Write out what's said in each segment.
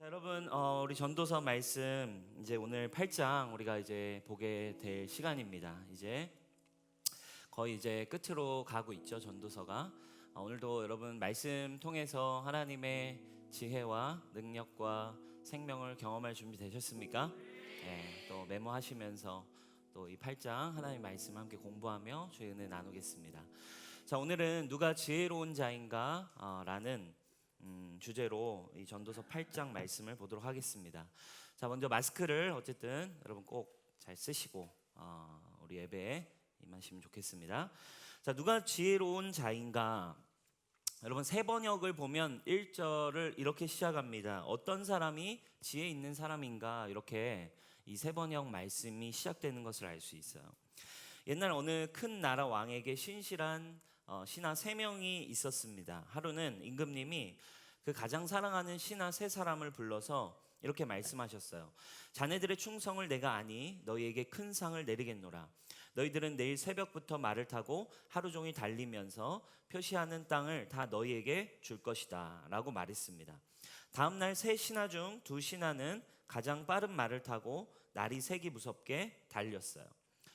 여러분, 우리 전도서 말씀 이제 오늘 8장 우리가 이제 보게 될 시간입니다. 이제 거의 이제 끝으로 가고 있죠, 전도서가. 오늘도 여러분 말씀 통해서 하나님의 지혜와 능력과 생명을 경험할 준비 되셨습니까? 네, 또 메모하시면서 또 이 8장 하나님 말씀 함께 공부하며 주의 은혜 나누겠습니다. 자, 오늘은 누가 지혜로운 자인가 라는 주제로 이 전도서 8장 말씀을 보도록 하겠습니다. 자, 먼저 마스크를 어쨌든 여러분 꼭 잘 쓰시고 우리 예배에 임하시면 좋겠습니다. 자, 누가 지혜로운 자인가? 여러분 세 번역을 보면 1절을 이렇게 시작합니다. 어떤 사람이 지혜 있는 사람인가? 이렇게 이 세 번역 말씀이 시작되는 것을 알 수 있어요. 옛날 어느 큰 나라 왕에게 신실한 신하 3명이 있었습니다. 하루는 임금님이 그 가장 사랑하는 신하 3사람을 불러서 이렇게 말씀하셨어요. 자네들의 충성을 내가 아니 너희에게 큰 상을 내리겠노라. 너희들은 내일 새벽부터 말을 타고 하루 종일 달리면서 표시하는 땅을 다 너희에게 줄 것이다 라고 말했습니다. 다음날 3신하 중 2신하는 가장 빠른 말을 타고 날이 새기 무섭게 달렸어요.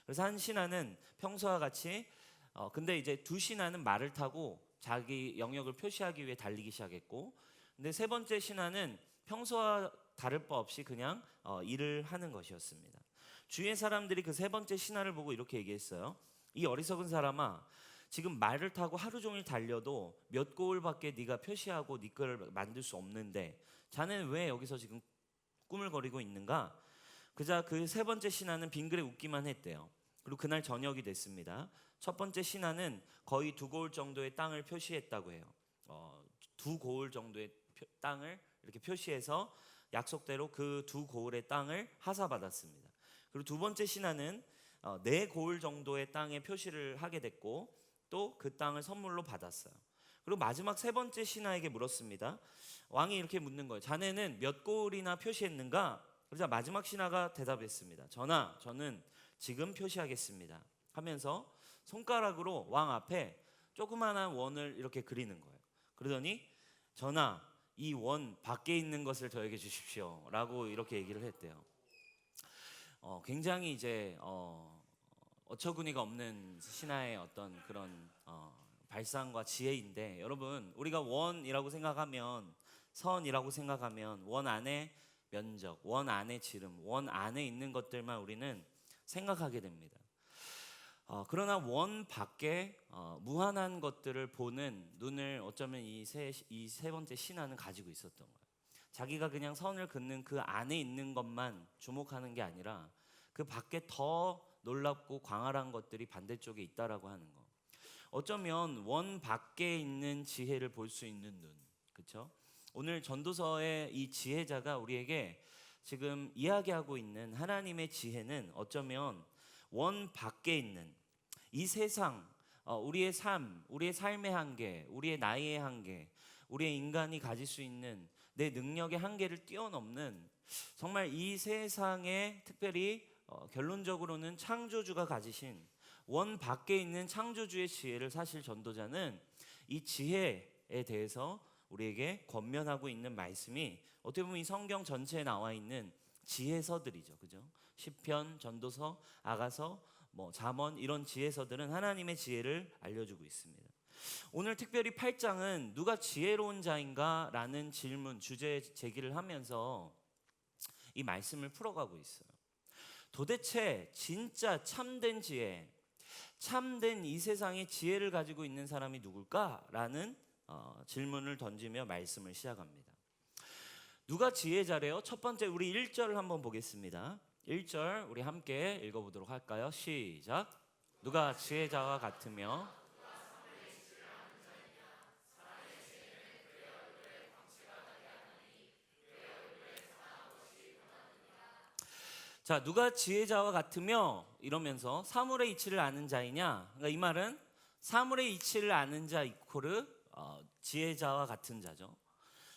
그래서 한 신하는 평소와 같이 근데 이제 2신하는 말을 타고 자기 영역을 표시하기 위해 달리기 시작했고, 근데 세 번째 신하는 평소와 다를 바 없이 그냥 일을 하는 것이었습니다. 주위의 사람들이 그 세 번째 신하를 보고 이렇게 얘기했어요. 이 어리석은 사람아, 지금 말을 타고 하루 종일 달려도 몇 고을밖에 네가 표시하고 네 거를 만들 수 없는데 자네는 왜 여기서 지금 꾸물거리고 있는가? 그자 그 세 번째 신하는 빙그레 웃기만 했대요. 그리고 그날 저녁이 됐습니다. 첫 번째 신하는 거의 2고을 정도의 땅을 표시했다고 해요. 2고을 정도의 땅을 이렇게 표시해서 약속대로 그 2고을의 땅을 하사받았습니다. 그리고 두 번째 신하는 4고을 정도의 땅에 표시를 하게 됐고 또 그 땅을 선물로 받았어요. 그리고 마지막 세 번째 신하에게 물었습니다. 왕이 이렇게 묻는 거예요. 자네는 몇 고을이나 표시했는가? 그러자 마지막 신하가 대답했습니다. 전하, 저는 지금 표시하겠습니다 하면서 손가락으로 왕 앞에 조그마한 원을 이렇게 그리는 거예요. 그러더니 전하, 이 원 밖에 있는 것을 저에게 주십시오 라고 이렇게 얘기를 했대요. 굉장히 이제 어처구니가 없는 신하의 어떤 그런 발상과 지혜인데, 여러분 우리가 원이라고 생각하면, 선이라고 생각하면 원 안에 면적, 원 안에 지름, 원 안에 있는 것들만 우리는 생각하게 됩니다. 그러나 원 밖에 무한한 것들을 보는 눈을 어쩌면 이 세 번째 신하는 가지고 있었던 거예요. 자기가 그냥 선을 긋는 그 안에 있는 것만 주목하는 게 아니라 그 밖에 더 놀랍고 광활한 것들이 반대쪽에 있다라고 하는 거. 어쩌면 원 밖에 있는 지혜를 볼 수 있는 눈, 그렇죠? 오늘 전도서의 이 지혜자가 우리에게 지금 이야기하고 있는 하나님의 지혜는 어쩌면 원 밖에 있는 이 세상, 우리의 삶, 우리의 삶의 한계, 우리의 나이의 한계, 우리의 인간이 가질 수 있는 내 능력의 한계를 뛰어넘는, 정말 이 세상에 특별히 결론적으로는 창조주가 가지신 원 밖에 있는 창조주의 지혜를 사실 전도자는 이 지혜에 대해서 우리에게 권면하고 있는 말씀이 어떻게 보면 이 성경 전체에 나와 있는 지혜서들이죠, 그죠? 시편, 전도서, 아가서, 잠언, 이런 지혜서들은 하나님의 지혜를 알려주고 있습니다. 오늘 특별히 8장은 누가 지혜로운 자인가? 라는 질문, 주제 제기를 하면서 이 말씀을 풀어가고 있어요. 도대체 진짜 참된 지혜, 참된 이 세상의 지혜를 가지고 있는 사람이 누굴까? 라는 질문을 던지며 말씀을 시작합니다. 누가 지혜자래요? 첫 번째 우리 1절을 한번 보겠습니다. 1절 우리 함께 읽어보도록 할까요? 시작. 누가 지혜자와 같으며 자, 누가 지혜자와 같으며 이러면서 사물의 이치를 아는 자이냐? 그러니까 이 말은 사물의 이치를 아는 자 이코르 지혜자와 같은 자죠.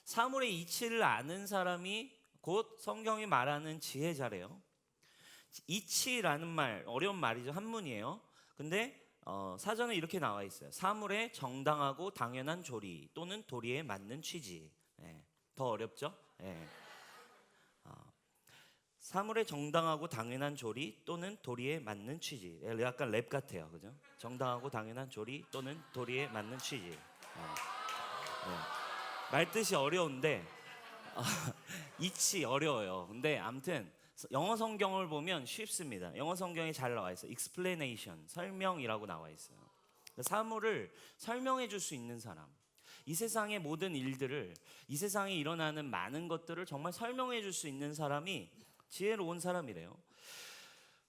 사물의 이치를 아는 사람이 곧 성경이 말하는 지혜자래요. 이치라는 말 어려운 말이죠. 한문이에요. 근데 사전에 이렇게 나와 있어요. 사물의 정당하고 당연한 조리 또는 도리에 맞는 취지. 더 어렵죠? 사물의 정당하고 당연한 조리 또는 도리에 맞는 취지. 약간 랩 같아요, 그죠? 정당하고 당연한 조리 또는 도리에 맞는 취지. 네. 말뜻이 어려운데 이치 어려워요. 근데 아무튼 영어 성경을 보면 쉽습니다. 영어 성경에 잘 나와 있어요. explanation, 설명이라고 나와 있어요. 사물을 설명해 줄 수 있는 사람. 이 세상의 모든 일들을, 이 세상에 일어나는 많은 것들을 정말 설명해 줄 수 있는 사람이 지혜로운 사람이래요.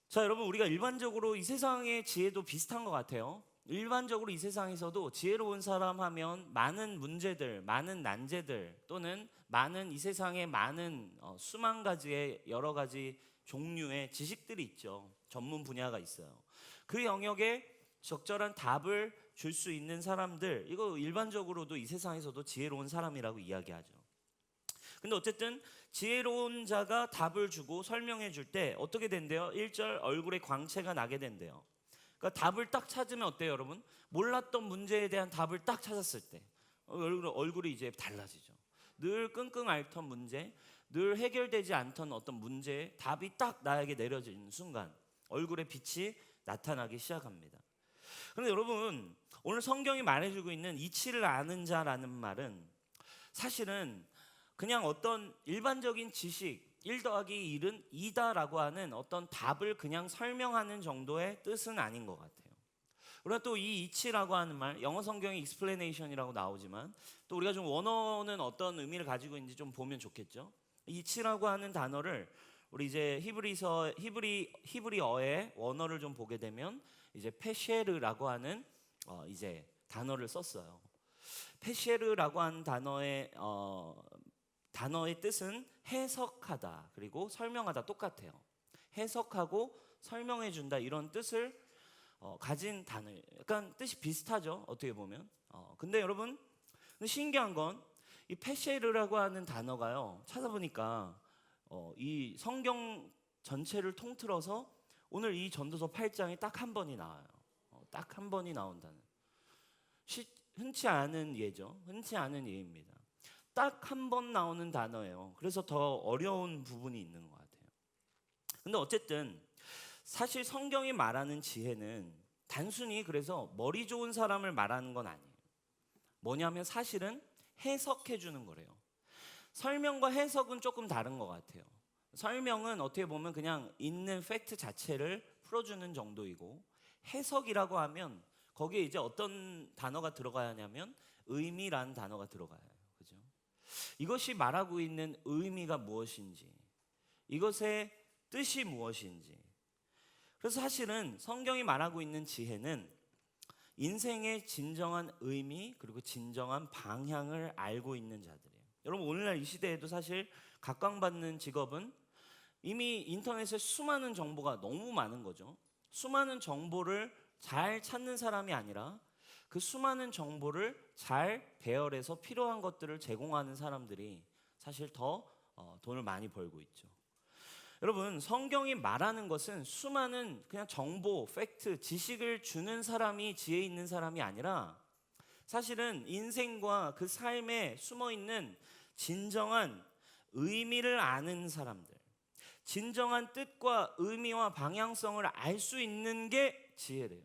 자, 여러분, 우리가 일반적으로 이 세상의 지혜도 비슷한 것 같아요. 일반적으로 이 세상에서도 지혜로운 사람 하면 많은 문제들, 많은 난제들 또는 많은 이 세상에 많은 수만 가지의 여러 가지 종류의 지식들이 있죠. 전문 분야가 있어요. 그 영역에 적절한 답을 줄 수 있는 사람들, 이거 일반적으로도 이 세상에서도 지혜로운 사람이라고 이야기하죠. 근데 어쨌든 지혜로운 자가 답을 주고 설명해 줄 때 어떻게 된대요? 1절 얼굴에 광채가 나게 된대요. 그러니까 답을 딱 찾으면 어때요, 여러분? 몰랐던 문제에 대한 답을 딱 찾았을 때 얼굴이 이제 달라지죠. 늘 끙끙 앓던 문제, 늘 해결되지 않던 어떤 문제에 답이 딱 나에게 내려지는 순간 얼굴에 빛이 나타나기 시작합니다. 그런데 여러분, 오늘 성경이 말해주고 있는 이치를 아는 자라는 말은 사실은 그냥 어떤 일반적인 지식 1 더하기 1은 2다라고 하는 어떤 답을 그냥 설명하는 정도의 뜻은 아닌 것 같아요. 그러나 또 이 이치라고 하는 말, 영어 성경에 explanation이라고 나오지만 또 우리가 좀 원어는 어떤 의미를 가지고 있는지 좀 보면 좋겠죠. 이치라고 하는 단어를 우리 이제 히브리어의 원어를 좀 보게 되면 이제 페셰르라고 하는 이제 단어를 썼어요. 페셰르라고 하는 단어의 뜻은 해석하다 그리고 설명하다 똑같아요. 해석하고 설명해 준다 이런 뜻을 가진 단어예요. 약간 뜻이 비슷하죠, 어떻게 보면. 근데 여러분, 신기한 건 이 페셰르라고 하는 단어가요, 찾아보니까 이 성경 전체를 통틀어서 오늘 이 전도서 8장에 딱 한 번이 나와요. 딱 한 번이 나온다는. 흔치 않은 예죠. 흔치 않은 예입니다. 딱 한 번 나오는 단어예요. 그래서 더 어려운 부분이 있는 것 같아요. 근데 어쨌든 사실 성경이 말하는 지혜는 단순히 그래서 머리 좋은 사람을 말하는 건 아니에요. 뭐냐면 사실은 해석해 주는 거래요. 설명과 해석은 조금 다른 것 같아요. 설명은 어떻게 보면 그냥 있는 팩트 자체를 풀어주는 정도이고, 해석이라고 하면 거기에 이제 어떤 단어가 들어가야 하냐면 의미라는 단어가 들어가요. 그죠? 이것이 말하고 있는 의미가 무엇인지, 이것의 뜻이 무엇인지. 그래서 사실은 성경이 말하고 있는 지혜는 인생의 진정한 의미 그리고 진정한 방향을 알고 있는 자들이에요. 여러분, 오늘날 이 시대에도 사실 각광받는 직업은 이미 인터넷에 수많은 정보가 너무 많은 거죠. 수많은 정보를 잘 찾는 사람이 아니라 그 수많은 정보를 잘 배열해서 필요한 것들을 제공하는 사람들이 사실 더 돈을 많이 벌고 있죠. 여러분, 성경이 말하는 것은 수많은 그냥 정보, 팩트, 지식을 주는 사람이 지혜 있는 사람이 아니라 사실은 인생과 그 삶에 숨어있는 진정한 의미를 아는 사람들, 진정한 뜻과 의미와 방향성을 알 수 있는 게 지혜래요.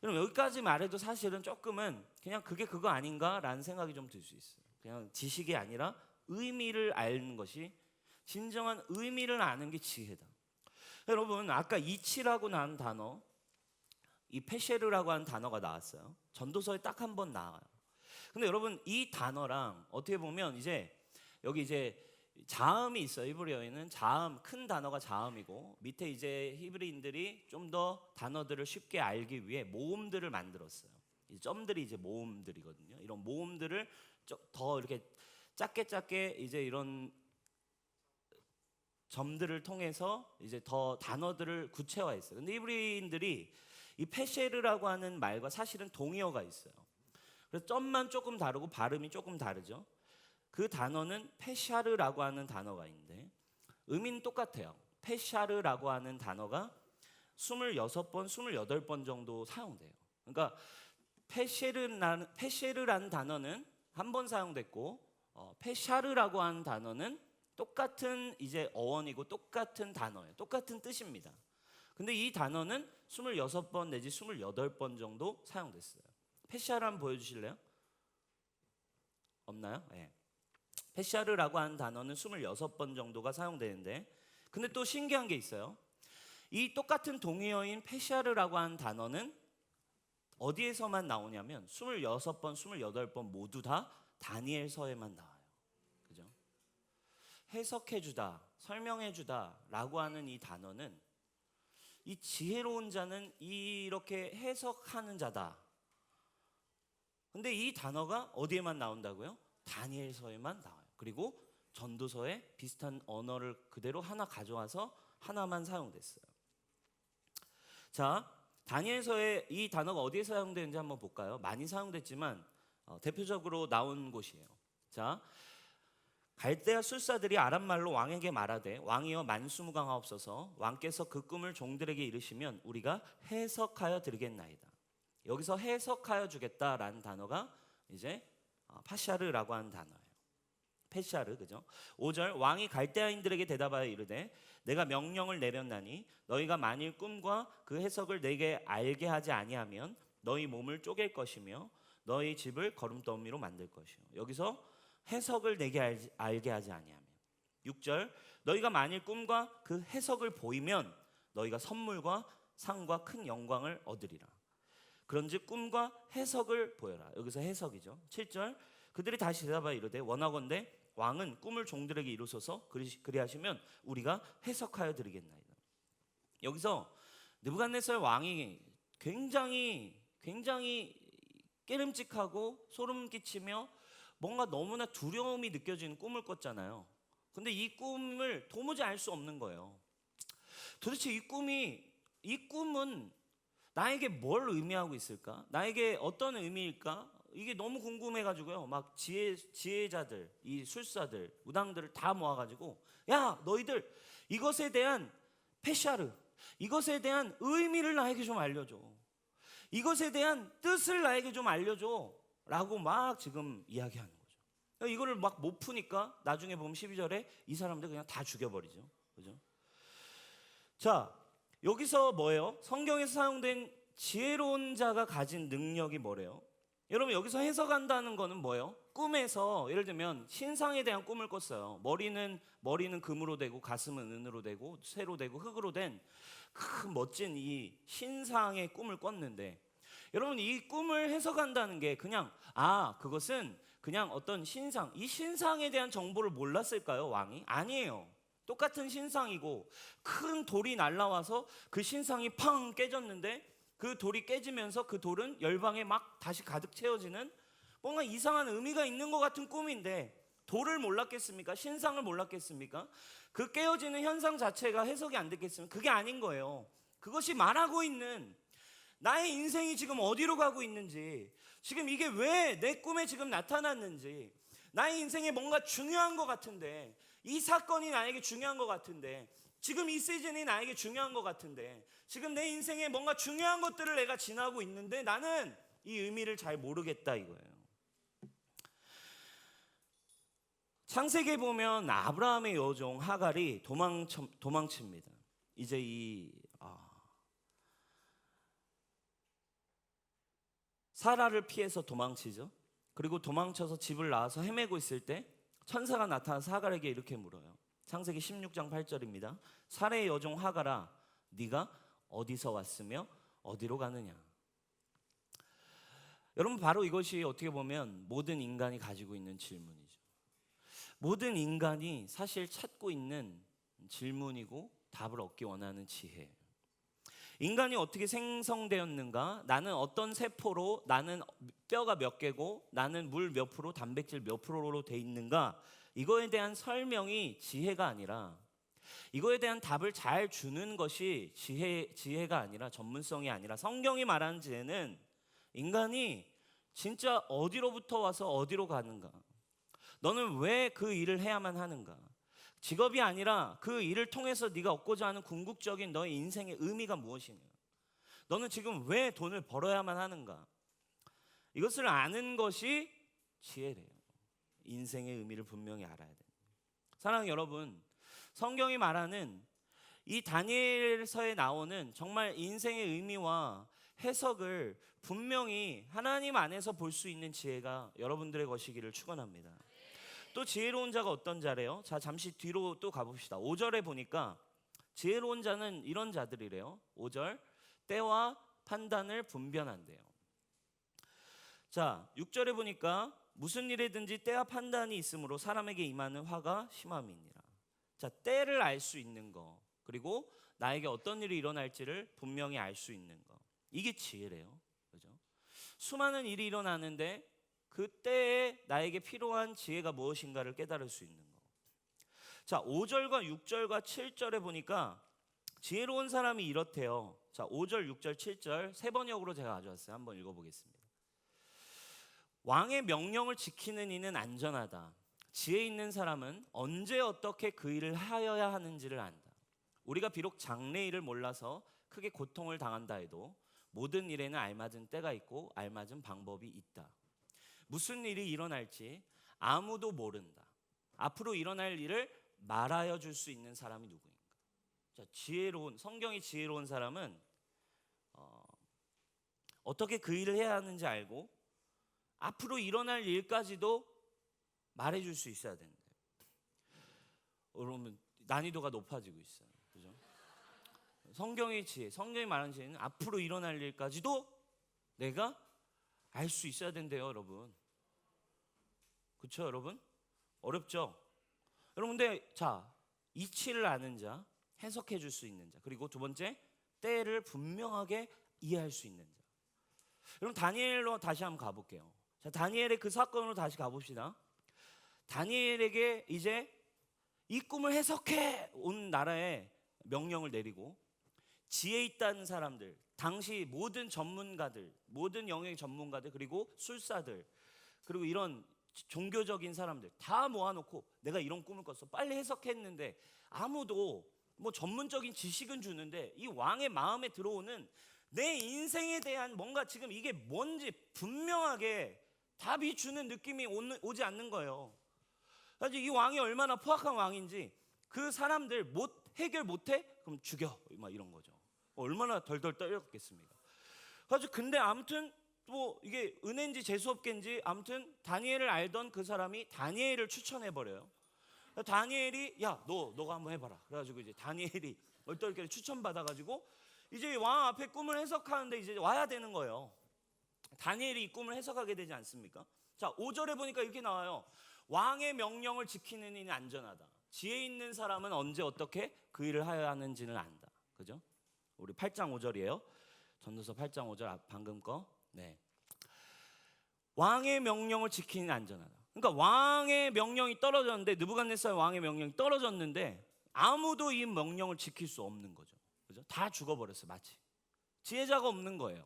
여러분, 여기까지 말해도 사실은 조금은 그냥 그게 그거 아닌가라는 생각이 좀 들 수 있어요. 그냥 지식이 아니라 의미를 아는 것이, 진정한 의미를 아는 게 지혜다. 여러분, 아까 이치라고 나온 단어, 이 페셰르라고 하는 단어가 나왔어요. 전도서에 딱 한 번 나와요. 근데 여러분, 이 단어랑 어떻게 보면 이제 여기 이제 자음이 있어요. 히브리어에는 자음, 큰 단어가 자음이고 밑에 이제 히브리인들이 좀 더 단어들을 쉽게 알기 위해 모음들을 만들었어요. 이 점들이 이제 모음들이거든요. 이런 모음들을 더 이렇게 작게 이제 이런 점들을 통해서 이제 더 단어들을 구체화했어요. 근데 히브리인들이 이 페셰르라고 하는 말과 사실은 동의어가 있어요. 그래서 점만 조금 다르고 발음이 조금 다르죠. 그 단어는 페샤르라고 하는 단어가 있는데 의미는 똑같아요. 페샤르라고 하는 단어가 26번, 28번 정도 사용돼요. 그러니까 페셰르라는 단어는 한 번 사용됐고 페샤르라고 하는 단어는 똑같은 이제 어원이고 똑같은 단어예요. 똑같은 뜻입니다. 근데 이 단어는 26번 내지 28번 정도 사용됐어요. 페시아르 한번 보여주실래요? 없나요? 네. 페시아르라고 하는 단어는 26번 정도가 사용되는데, 근데 또 신기한 게 있어요. 이 똑같은 동의어인 페시아르라고 하는 단어는 어디에서만 나오냐면 26번, 28번 모두 다 다니엘서에만 나와요. 그죠? 해석해주다, 설명해주다라고 하는 이 단어는 이 지혜로운 자는 이렇게 해석하는 자다. 근데 이 단어가 어디에만 나온다고요? 다니엘서에만 나와요. 그리고 전도서에 비슷한 언어를 그대로 하나 가져와서 하나만 사용됐어요. 자, 다니엘서에 이 단어가 어디에 사용되는지 한번 볼까요? 많이 사용됐지만 대표적으로 나온 곳이에요. 자, 갈대아 술사들이 아람말로 왕에게 말하되 왕이여 만수무강하옵소서, 왕께서 그 꿈을 종들에게 이르시면 우리가 해석하여 드리겠나이다. 여기서 해석하여 주겠다라는 단어가 이제 파샤르라고 하는 단어예요. 페시아르, 그죠? 5절, 왕이 갈대아인들에게 대답하여 이르되 내가 명령을 내렸나니 너희가 만일 꿈과 그 해석을 내게 알게 하지 아니하면 너희 몸을 쪼갤 것이며 너희 집을 거름더미로 만들 것이요. 여기서 해석을 내게 알게 하지 아니하면. 6절, 너희가 만일 꿈과 그 해석을 보이면 너희가 선물과 상과 큰 영광을 얻으리라. 그런즉 꿈과 해석을 보여라. 여기서 해석이죠. 7절, 그들이 다시 대답하여 이르되 원하건대 왕은 꿈을 종들에게 이루소서, 그리하시면 우리가 해석하여 드리겠나이다. 여기서 느부갓네살 왕이 굉장히 깨름직하고 소름 끼치며 뭔가 너무나 두려움이 느껴지는 꿈을 꿨잖아요. 근데 이 꿈을 도무지 알 수 없는 거예요. 도대체 이 꿈은 나에게 뭘 의미하고 있을까? 나에게 어떤 의미일까? 이게 너무 궁금해가지고요. 막 지혜자들, 이 술사들, 무당들을 다 모아가지고, 야, 너희들 이것에 대한 페샤르, 이것에 대한 의미를 나에게 좀 알려줘. 이것에 대한 뜻을 나에게 좀 알려줘. 라고 막 지금 이야기하는 거죠. 이거를 막 못 푸니까 나중에 보면 12절에 이 사람들 그냥 다 죽여버리죠. 그죠? 자, 여기서 뭐예요? 성경에서 사용된 지혜로운 자가 가진 능력이 뭐래요? 여러분, 여기서 해석한다는 거는 뭐예요? 꿈에서 예를 들면 신상에 대한 꿈을 꿨어요. 머리는 금으로 되고 가슴은 은으로 되고 쇠로 되고 흙으로 된 큰 멋진 이 신상의 꿈을 꿨는데, 여러분, 이 꿈을 해석한다는 게 그냥 그것은 그냥 어떤 신상, 이 신상에 대한 정보를 몰랐을까요, 왕이? 아니에요. 똑같은 신상이고 큰 돌이 날라와서 그 신상이 팡 깨졌는데, 그 돌이 깨지면서 그 돌은 열방에 막 다시 가득 채워지는 뭔가 이상한 의미가 있는 것 같은 꿈인데, 돌을 몰랐겠습니까? 신상을 몰랐겠습니까? 그 깨어지는 현상 자체가 해석이 안 됐겠습니까? 그게 아닌 거예요. 그것이 말하고 있는 나의 인생이 지금 어디로 가고 있는지, 지금 이게 왜 내 꿈에 지금 나타났는지, 나의 인생에 뭔가 중요한 것 같은데, 이 사건이 나에게 중요한 것 같은데, 지금 이 시즌이 나에게 중요한 것 같은데, 지금 내 인생에 뭔가 중요한 것들을 내가 지나고 있는데 나는 이 의미를 잘 모르겠다 이거예요. 창세기에 보면 아브라함의 여종 하갈이 도망칩니다. 이제 사라를 피해서 도망치죠. 그리고 도망쳐서 집을 나와서 헤매고 있을 때 천사가 나타나서 하갈에게 이렇게 물어요. 창세기 16장 8절입니다. 사라의 여종 하갈아, 네가 어디서 왔으며 어디로 가느냐. 여러분, 바로 이것이 어떻게 보면 모든 인간이 가지고 있는 질문이죠. 모든 인간이 사실 찾고 있는 질문이고 답을 얻기 원하는 지혜예요. 인간이 어떻게 생성되었는가? 나는 어떤 세포로, 나는 뼈가 몇 개고, 나는 물 몇 프로, 단백질 몇 프로로 돼 있는가? 이거에 대한 설명이 지혜가 아니라, 이거에 대한 답을 잘 주는 것이 지혜가 아니라, 전문성이 아니라, 성경이 말하는 지혜는 인간이 진짜 어디로부터 와서 어디로 가는가? 너는 왜 그 일을 해야만 하는가? 직업이 아니라 그 일을 통해서 네가 얻고자 하는 궁극적인 너의 인생의 의미가 무엇이냐? 너는 지금 왜 돈을 벌어야만 하는가? 이것을 아는 것이 지혜래요. 인생의 의미를 분명히 알아야 돼. 사랑하는 여러분, 성경이 말하는 이 다니엘서에 나오는 정말 인생의 의미와 해석을 분명히 하나님 안에서 볼 수 있는 지혜가 여러분들의 것이기를 축원합니다. 또 지혜로운 자가 어떤 자래요? 자, 잠시 뒤로 또 가봅시다. 5절에 보니까 지혜로운 자는 이런 자들이래요. 5절, 때와 판단을 분별한대요. 자, 6절에 보니까 무슨 일에든지 때와 판단이 있으므로 사람에게 임하는 화가 심함이니라. 자, 때를 알 수 있는 거, 그리고 나에게 어떤 일이 일어날지를 분명히 알 수 있는 거, 이게 지혜래요. 그죠? 수많은 일이 일어나는데 그 때에 나에게 필요한 지혜가 무엇인가를 깨달을 수 있는 거. 자, 5절과 6절과 7절에 보니까 지혜로운 사람이 이렇대요. 자, 5절, 6절, 7절 세 번역으로 제가 가져왔어요. 한번 읽어보겠습니다. 왕의 명령을 지키는 이는 안전하다. 지혜 있는 사람은 언제 어떻게 그 일을 하여야 하는지를 안다. 우리가 비록 장래일을 몰라서 크게 고통을 당한다 해도 모든 일에는 알맞은 때가 있고 알맞은 방법이 있다. 무슨 일이 일어날지 아무도 모른다. 앞으로 일어날 일을 말하여 줄 수 있는 사람이 누구인가? 자, 성경이 지혜로운 사람은 어떻게 그 일을 해야 하는지 알고 앞으로 일어날 일까지도 말해줄 수 있어야 된다. 그러면 난이도가 높아지고 있어요. 그죠? 성경의 지혜, 성경이 말하는 지혜는 앞으로 일어날 일까지도 내가 알 수 있어야 된대요, 여러분. 그렇죠, 여러분? 어렵죠? 여러분, 근데 자, 이치를 아는 자, 해석해 줄 수 있는 자, 그리고 두 번째, 때를 분명하게 이해할 수 있는 자. 여러분, 다니엘로 다시 한번 가볼게요. 자, 다니엘의 그 사건으로 다시 가봅시다. 다니엘에게 이제 이 꿈을 해석해 온 나라에 명령을 내리고 지혜 있다는 사람들, 당시 모든 전문가들, 모든 영역의 전문가들, 그리고 술사들, 그리고 이런 종교적인 사람들 다 모아놓고 내가 이런 꿈을 꿨어, 빨리 해석했는데 아무도 뭐 전문적인 지식은 주는데 이 왕의 마음에 들어오는 내 인생에 대한 뭔가 지금 이게 뭔지 분명하게 답이 주는 느낌이 오지 않는 거예요. 그래서 이 왕이 얼마나 포악한 왕인지 그 사람들 해결 못해? 그럼 죽여, 막 이런 거죠. 얼마나 덜덜 떨렸겠습니까? 그래서 근데 아무튼 뭐 이게 은혜인지 재수없겠는지 아무튼 다니엘을 알던 그 사람이 다니엘을 추천해 버려요. 다니엘이 야, 너가 한번 해봐라. 그래가지고 이제 다니엘이 얼떨결에 추천받아가지고 이제 왕 앞에 꿈을 해석하는데 이제 와야 되는 거예요. 다니엘이 이 꿈을 해석하게 되지 않습니까? 자, 5절에 보니까 이렇게 나와요. 왕의 명령을 지키는 이는 안전하다. 지혜 있는 사람은 언제 어떻게 그 일을 하여야 하는지는 안다. 그죠? 우리 8장 5절이에요. 전도서 8장 5절 방금 거. 네. 왕의 명령을 지키는 안전하다. 그러니까 왕의 명령이 떨어졌는데, 느부갓네살 왕의 명령이 떨어졌는데 아무도 이 명령을 지킬 수 없는 거죠. 그죠? 다 죽어버렸어요. 마치 지혜자가 없는 거예요.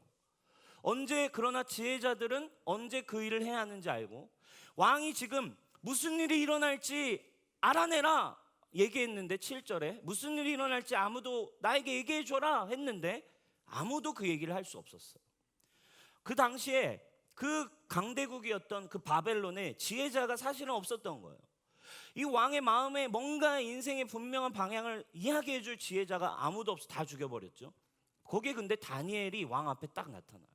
그러나 지혜자들은 언제 그 일을 해야 하는지 알고, 왕이 지금 무슨 일이 일어날지 알아내라 얘기했는데 7절에 무슨 일이 일어날지 아무도 나에게 얘기해 줘라 했는데 아무도 그 얘기를 할 수 없었어요. 그 당시에 그 강대국이었던 그 바벨론에 지혜자가 사실은 없었던 거예요. 이 왕의 마음에 뭔가 인생의 분명한 방향을 이야기해 줄 지혜자가 아무도 없어, 다 죽여버렸죠. 거기에 근데 다니엘이 왕 앞에 딱 나타나요.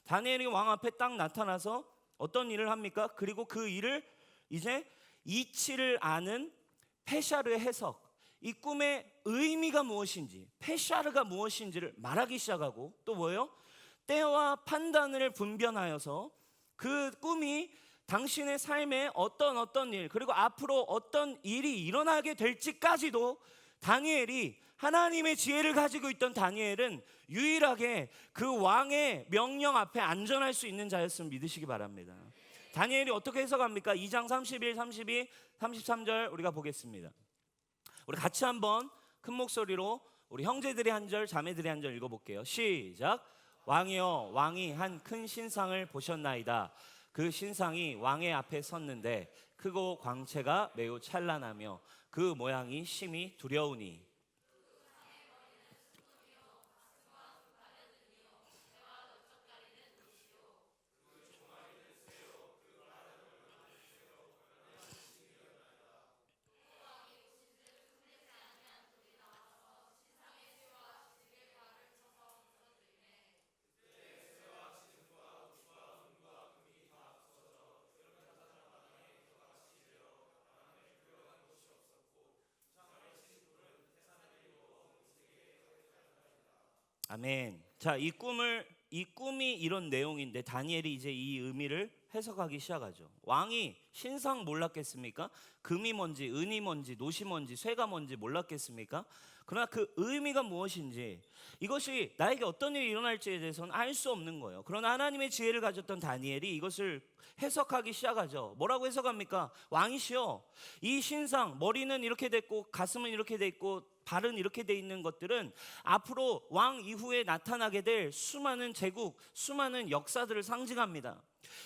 다니엘이 왕 앞에 딱 나타나서 어떤 일을 합니까? 그리고 그 일을 이제 이치를 아는 페샤르의 해석, 이 꿈의 의미가 무엇인지, 페샤르가 무엇인지를 말하기 시작하고, 또 뭐예요? 때와 판단을 분별하여서 그 꿈이 당신의 삶에 어떤 일, 그리고 앞으로 어떤 일이 일어나게 될지까지도 다니엘이, 하나님의 지혜를 가지고 있던 다니엘은 유일하게 그 왕의 명령 앞에 안전할 수 있는 자였음을 믿으시기 바랍니다. 다니엘이 어떻게 해석합니까? 2장 31, 32, 33절 우리가 보겠습니다. 우리 같이 한번 큰 목소리로 우리 형제들이 한 절, 자매들이 한 절 읽어볼게요. 시작. 왕이여, 왕이 한 큰 신상을 보셨나이다. 그 신상이 왕의 앞에 섰는데 크고 광채가 매우 찬란하며 그 모양이 심히 두려우니. 아멘. 자, 이 꿈이 이런 내용인데 다니엘이 이제 이 의미를 해석하기 시작하죠. 왕이 신상 몰랐겠습니까? 금이 뭔지, 은이 뭔지, 노시 뭔지, 쇠가 뭔지 몰랐겠습니까? 그러나 그 의미가 무엇인지, 이것이 나에게 어떤 일이 일어날지에 대해서는 알 수 없는 거예요. 그러나 하나님의 지혜를 가졌던 다니엘이 이것을 해석하기 시작하죠. 뭐라고 해석합니까? 왕이시여, 이 신상, 머리는 이렇게 됐고 가슴은 이렇게 돼 있고 발은 이렇게 돼 있는 것들은 앞으로 왕 이후에 나타나게 될 수많은 제국, 수많은 역사들을 상징합니다.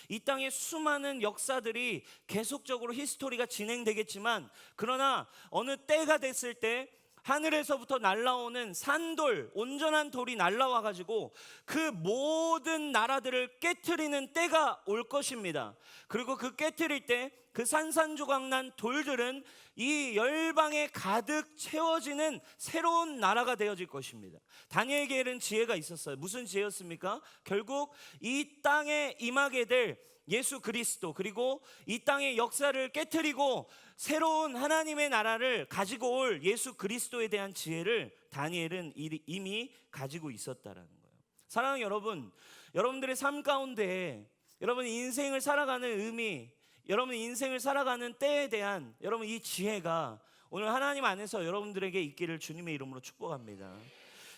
이 땅의 수많은 역사들이 계속적으로 히스토리가 진행되겠지만, 그러나 어느 때가 됐을 때 하늘에서부터 날라오는 산돌, 온전한 돌이 날라와 가지고 그 모든 나라들을 깨트리는 때가 올 것입니다. 그리고 그 깨트릴 때 그 산산조각난 돌들은 이 열방에 가득 채워지는 새로운 나라가 되어질 것입니다. 다니엘에게는 지혜가 있었어요. 무슨 지혜였습니까? 결국 이 땅에 임하게 될 예수 그리스도, 그리고 이 땅의 역사를 깨트리고 새로운 하나님의 나라를 가지고 올 예수 그리스도에 대한 지혜를 다니엘은 이미 가지고 있었다라는 거예요. 사랑하는 여러분, 여러분들의 삶 가운데 여러분 인생을 살아가는 의미, 여러분 인생을 살아가는 때에 대한 여러분 이 지혜가 오늘 하나님 안에서 여러분들에게 있기를 주님의 이름으로 축복합니다.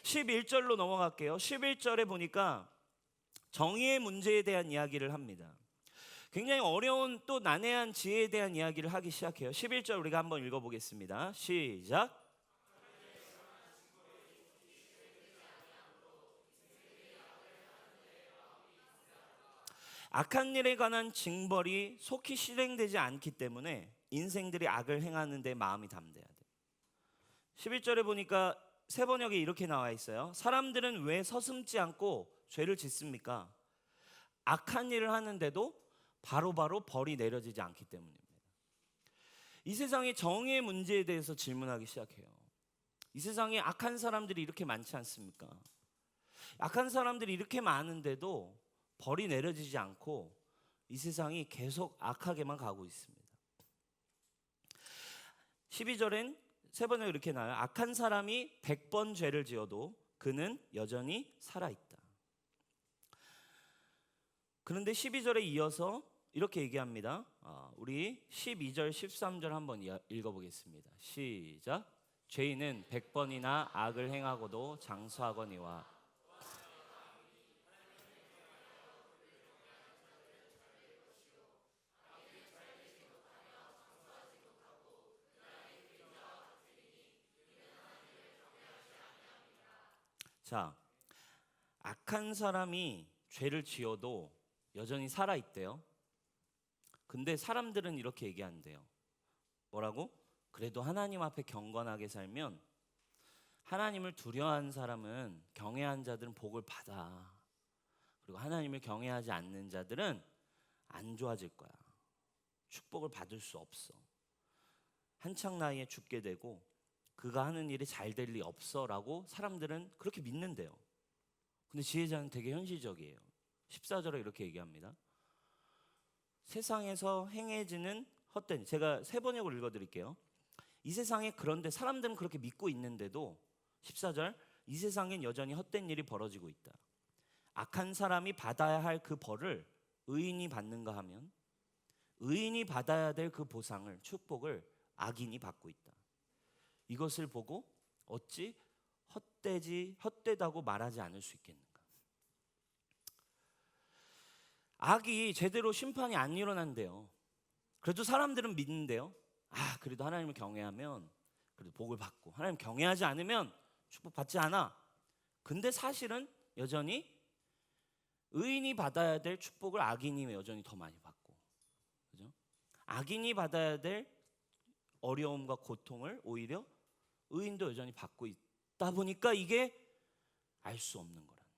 11절로 넘어갈게요. 11절에 보니까 정의의 문제에 대한 이야기를 합니다. 굉장히 어려운 또 난해한 지혜에 대한 이야기를 하기 시작해요. 11절 우리가 한번 읽어보겠습니다. 시작. 악한 일에 관한 징벌이 속히 실행되지 않기 때문에 인생들이 악을 행하는 데 마음이 담대해야 돼요. 11절에 보니까 새 번역에 이렇게 나와 있어요. 사람들은 왜 서슴지 않고 죄를 짓습니까? 악한 일을 하는데도 바로바로 벌이 내려지지 않기 때문입니다. 이 세상의 정의의 문제에 대해서 질문하기 시작해요. 이 세상에 악한 사람들이 이렇게 많지 않습니까? 악한 사람들이 이렇게 많은데도 벌이 내려지지 않고 이 세상이 계속 악하게만 가고 있습니다. 12절엔 세 번에 이렇게 나와요. 악한 사람이 100번 죄를 지어도 그는 여전히 살아있다. 그런데 12절에 이어서 이렇게 얘기합니다. 우리 12절 13절 한번 읽어보겠습니다. 시작. 죄인은 100번이나 악을 행하고도 장수하거니와. 자, 악한 사람이 죄를 지어도 여전히 살아있대요. 근데 사람들은 이렇게 얘기한대요. 뭐라고? 그래도 하나님 앞에 경건하게 살면, 하나님을 두려워하는 사람은, 경외하는 자들은 복을 받아. 그리고 하나님을 경외하지 않는 자들은 안 좋아질 거야. 축복을 받을 수 없어. 한창 나이에 죽게 되고 그가 하는 일이 잘 될 리 없어 라고 사람들은 그렇게 믿는데요. 근데 지혜자는 되게 현실적이에요. 14절에 이렇게 얘기합니다. 세상에서 행해지는 헛된, 제가 세 번역을 읽어드릴게요. 이 세상에, 그런데 사람들은 그렇게 믿고 있는데도 14절, 이 세상엔 여전히 헛된 일이 벌어지고 있다. 악한 사람이 받아야 할 그 벌을 의인이 받는가 하면 의인이 받아야 될 그 보상을, 축복을 악인이 받고 있다. 이것을 보고 어찌 헛되다고 말하지 않을 수 있겠는가? 악이 제대로 심판이 안 일어난대요. 그래도 사람들은 믿는데요. 그래도 하나님을 경외하면 그래도 복을 받고, 하나님 경외하지 않으면 축복 받지 않아. 근데 사실은 여전히 의인이 받아야 될 축복을 악인이 여전히 더 많이 받고, 그죠? 악인이 받아야 될 어려움과 고통을 오히려 의인도 여전히 받고 있다 보니까 이게 알 수 없는 거라는 거예요.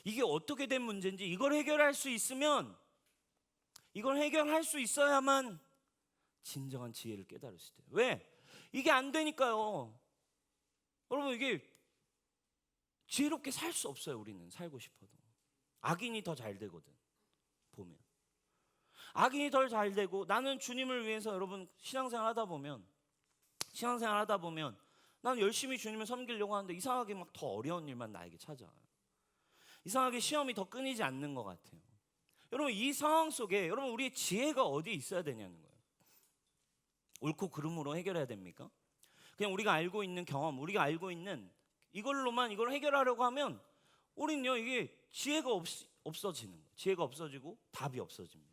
이게 어떻게 된 문제인지, 이걸 해결할 수 있으면, 이걸 해결할 수 있어야만 진정한 지혜를 깨달을 수 있어요. 왜? 이게 안 되니까요. 여러분, 이게 지혜롭게 살 수 없어요. 우리는 살고 싶어도. 악인이 더 잘 되거든. 보면 악인이 더 잘 되고, 나는 주님을 위해서, 여러분 신앙생활 하다 보면 난 열심히 주님을 섬기려고 하는데 이상하게 막 더 어려운 일만 나에게 찾아와요. 이상하게 시험이 더 끊이지 않는 것 같아요. 여러분, 이 상황 속에 여러분 우리의 지혜가 어디에 있어야 되냐는 거예요. 옳고 그름으로 해결해야 됩니까? 그냥 우리가 알고 있는 경험, 우리가 알고 있는 이걸로만 이걸 해결하려고 하면 우리는요, 이게 지혜가 없어지는 거예요. 지혜가 없어지고 답이 없어집니다.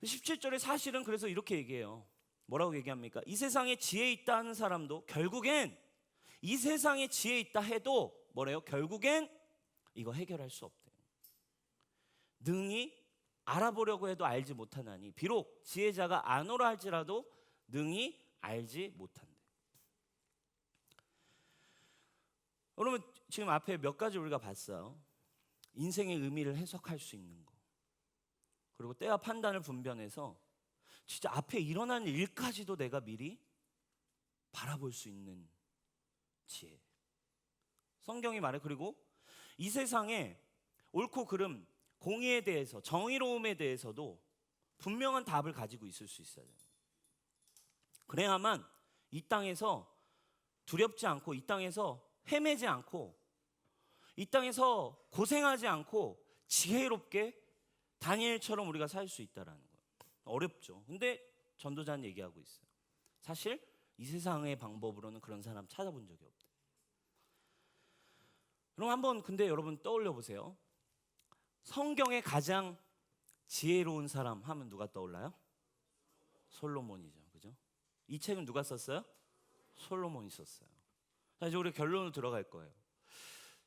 17절에 사실은 그래서 이렇게 얘기해요. 뭐라고 얘기합니까? 이 세상에 지혜 있다 하는 사람도 결국엔 이 세상에 지혜 있다 해도 뭐래요? 결국엔 이거 해결할 수 없대요. 능히 알아보려고 해도 알지 못하나니 비록 지혜자가 아노라 할지라도 능히 알지 못한대. 여러분, 지금 앞에 몇 가지 우리가 봤어요. 인생의 의미를 해석할 수 있는 거, 그리고 때와 판단을 분별해서 진짜 앞에 일어난 일까지도 내가 미리 바라볼 수 있는 지혜. 성경이 말해. 그리고 이 세상에 옳고 그름, 공의에 대해서, 정의로움에 대해서도 분명한 답을 가지고 있을 수 있어야 돼요. 그래야만 이 땅에서 두렵지 않고, 이 땅에서 헤매지 않고, 이 땅에서 고생하지 않고 지혜롭게 다니엘처럼 우리가 살 수 있다라는 거예요. 어렵죠. 근데 전도자는 얘기하고 있어요. 사실 이 세상의 방법으로는 그런 사람 찾아본 적이 없대요. 그럼 한번 근데 여러분 떠올려 보세요. 성경에 가장 지혜로운 사람 하면 누가 떠올라요? 솔로몬이죠. 그죠? 이 책은 누가 썼어요? 솔로몬이 썼어요. 자, 이제 우리 결론으로 들어갈 거예요.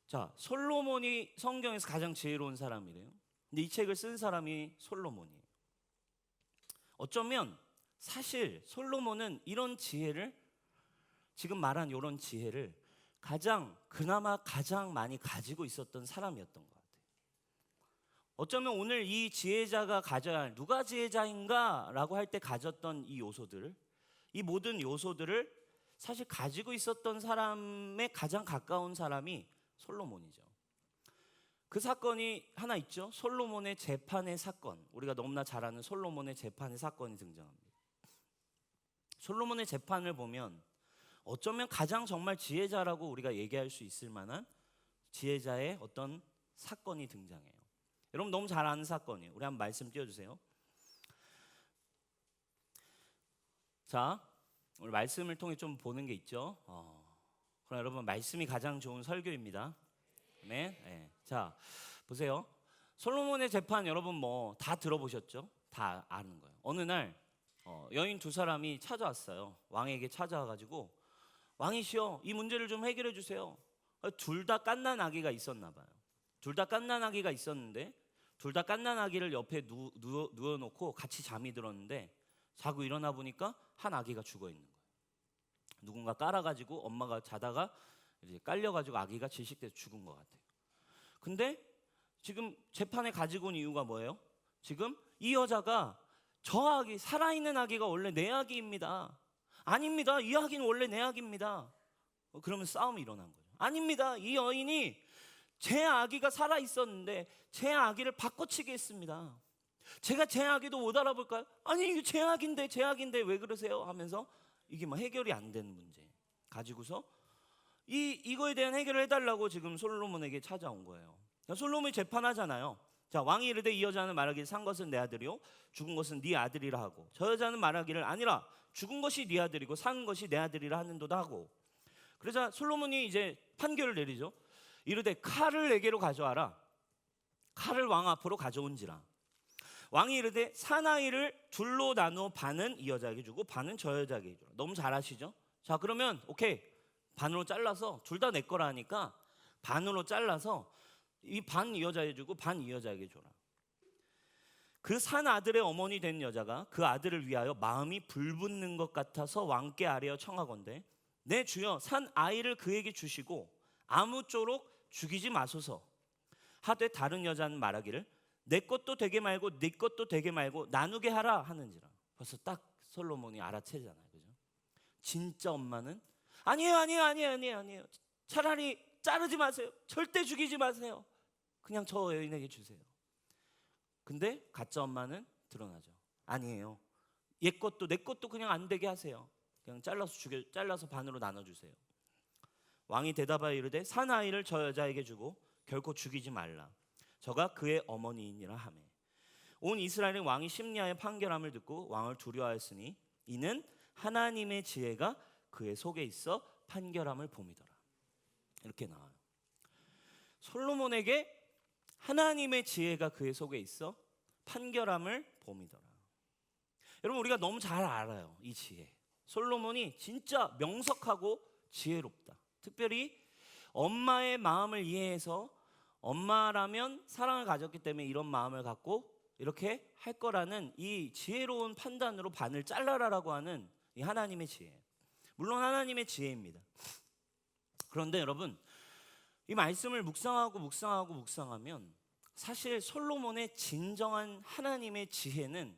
자, 솔로몬이 성경에서 가장 지혜로운 사람이래요. 근데 이 책을 쓴 사람이 솔로몬이에요. 어쩌면 사실 솔로몬은 이런 지혜를, 지금 말한 이런 지혜를 그나마 가장 많이 가지고 있었던 사람이었던 것 같아요. 어쩌면 오늘 이 지혜자가 가져야 할, 누가 지혜자인가 라고 할 때 가졌던 이 요소들, 이 모든 요소들을 사실 가지고 있었던 사람에 가장 가까운 사람이 솔로몬이죠. 그 사건이 하나 있죠. 솔로몬의 재판의 사건. 우리가 너무나 잘 아는 솔로몬의 재판의 사건이 등장합니다. 솔로몬의 재판을 보면 어쩌면 가장 정말 지혜자라고 우리가 얘기할 수 있을 만한 지혜자의 어떤 사건이 등장해요. 여러분 너무 잘 아는 사건이에요. 우리 한번 말씀 띄워주세요. 자, 오늘 말씀을 통해 좀 보는 게 있죠. 그럼 여러분, 말씀이 가장 좋은 설교입니다. 네. 자, 보세요. 솔로몬의 재판 여러분 뭐 다 들어보셨죠? 다 아는 거예요. 어느 날 여인 두 사람이 찾아왔어요. 왕에게 찾아와가지고, 왕이시여, 이 문제를 좀 해결해 주세요. 둘 다 갓난 아기가 있었나 봐요. 둘 다 갓난 아기가 있었는데 둘 다 갓난 아기를 옆에 누워놓고 같이 잠이 들었는데 자고 일어나 보니까 한 아기가 죽어 있는 거예요. 누군가 깔아가지고 엄마가 자다가 이제 깔려가지고 아기가 질식돼서 죽은 것 같아요. 근데 지금 재판에 가지고 온 이유가 뭐예요? 지금 이 여자가 저 아기, 살아있는 아기가 원래 내 아기입니다. 아닙니다. 이 아기는 원래 내 아기입니다. 그러면 싸움이 일어난 거죠. 아닙니다. 이 여인이 제 아기가 살아있었는데 제 아기를 바꿔치기 했습니다. 제가 제 아기도 못 알아볼까요? 아니, 이거 제 아기인데 왜 그러세요? 하면서 이게 뭐 해결이 안 되는 문제 가지고서 이거에 대한 해결을 해달라고 지금 솔로몬에게 찾아온 거예요. 솔로몬이 재판하잖아요. 자, 왕이 이르되 이 여자는 말하기를 산 것은 내 아들이요 죽은 것은 네 아들이라 하고, 저 여자는 말하기를 아니라 죽은 것이 네 아들이고 산 것이 내 아들이라 하는도다 하고. 그러자 솔로몬이 이제 판결을 내리죠. 이르되 칼을 내게로 가져와라. 칼을 왕 앞으로 가져온지라. 왕이 이르되 사나이를 둘로 나누어 반은 이 여자에게 주고 반은 저 여자에게 주라. 너무 잘 아시죠? 자, 그러면 오케이, 반으로 잘라서 둘 다 내 거라 하니까 반으로 잘라서 이 반 이 여자에게 주고 반 이 여자에게 줘라. 그 산 아들의 어머니 된 여자가 그 아들을 위하여 마음이 불붙는 것 같아서 왕께 아뢰어 청하건대 내 주여, 산 아이를 그에게 주시고 아무쪼록 죽이지 마소서 하되 다른 여자는 말하기를 내 것도 되게 말고 네 것도 되게 말고 나누게 하라 하는지라. 벌써 딱 솔로몬이 알아채잖아요. 그죠? 진짜 엄마는 아니에요. 차라리 자르지 마세요. 절대 죽이지 마세요. 그냥 저 여인에게 주세요. 근데 가짜 엄마는 드러나죠. 아니에요. 얘 것도 내 것도 그냥 안 되게 하세요. 그냥 잘라서 반으로 나눠주세요. 왕이 대답하여 이르되 산 아이를 저 여자에게 주고 결코 죽이지 말라. 저가 그의 어머니이니라 하매 온 이스라엘의 왕이 심리하여 판결함을 듣고 왕을 두려워하였으니 이는 하나님의 지혜가 그의 속에 있어 판결함을 봄이더라. 이렇게 나와요. 솔로몬에게 하나님의 지혜가 그의 속에 있어 판결함을 봄이더라. 여러분, 우리가 너무 잘 알아요, 이 지혜. 솔로몬이 진짜 명석하고 지혜롭다. 특별히 엄마의 마음을 이해해서 엄마라면 사랑을 가졌기 때문에 이런 마음을 갖고 이렇게 할 거라는 이 지혜로운 판단으로 반을 잘라라라고 하는 이 하나님의 지혜. 물론 하나님의 지혜입니다. 그런데 여러분, 이 말씀을 묵상하면 사실 솔로몬의 진정한 하나님의 지혜는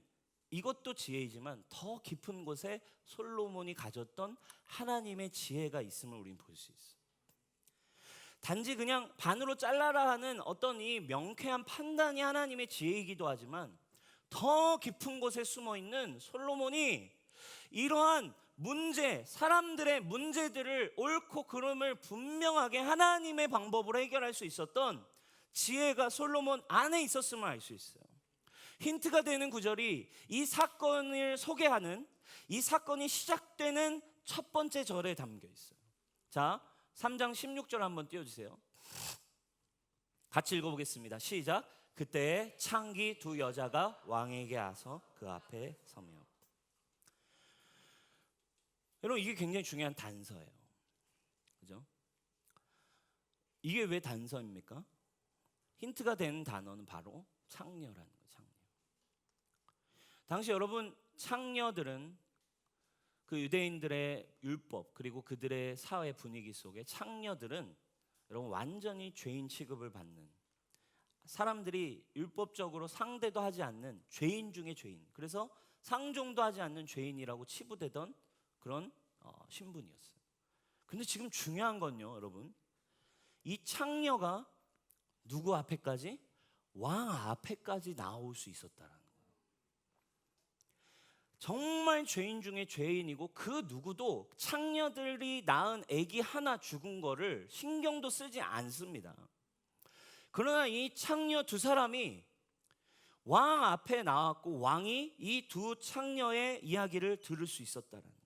이것도 지혜이지만 더 깊은 곳에 솔로몬이 가졌던 하나님의 지혜가 있음을 우리는 볼 수 있어요. 단지 그냥 반으로 잘라라 하는 어떤 이 명쾌한 판단이 하나님의 지혜이기도 하지만 더 깊은 곳에 숨어 있는 솔로몬이 이러한 문제, 사람들의 문제들을 옳고 그름을 분명하게 하나님의 방법으로 해결할 수 있었던 지혜가 솔로몬 안에 있었음을 알 수 있어요. 힌트가 되는 구절이 이 사건을 소개하는, 이 사건이 시작되는 첫 번째 절에 담겨 있어요. 자, 3장 16절 한번 띄워주세요. 같이 읽어보겠습니다. 시작. 그때에 창기 두 여자가 왕에게 와서 그 앞에 서며. 여러분, 이게 굉장히 중요한 단서예요. 그죠? 이게 왜 단서입니까? 힌트가 되는 단어는 바로 창녀라는 거예요. 창녀. 당시 여러분, 창녀들은 그 유대인들의 율법 그리고 그들의 사회 분위기 속에 창녀들은 여러분 완전히 죄인 취급을 받는, 사람들이 율법적으로 상대도 하지 않는 죄인 중에 죄인, 그래서 상종도 하지 않는 죄인이라고 치부되던 그런 신분이었어요. 근데 지금 중요한 건요, 여러분, 이 창녀가 누구 앞에까지? 왕 앞에까지 나올 수 있었다라는 거예요. 정말 죄인 중에 죄인이고 그 누구도 창녀들이 낳은 아기 하나 죽은 거를 신경도 쓰지 않습니다. 그러나 이 창녀 두 사람이 왕 앞에 나왔고 왕이 이 두 창녀의 이야기를 들을 수 있었다는 거.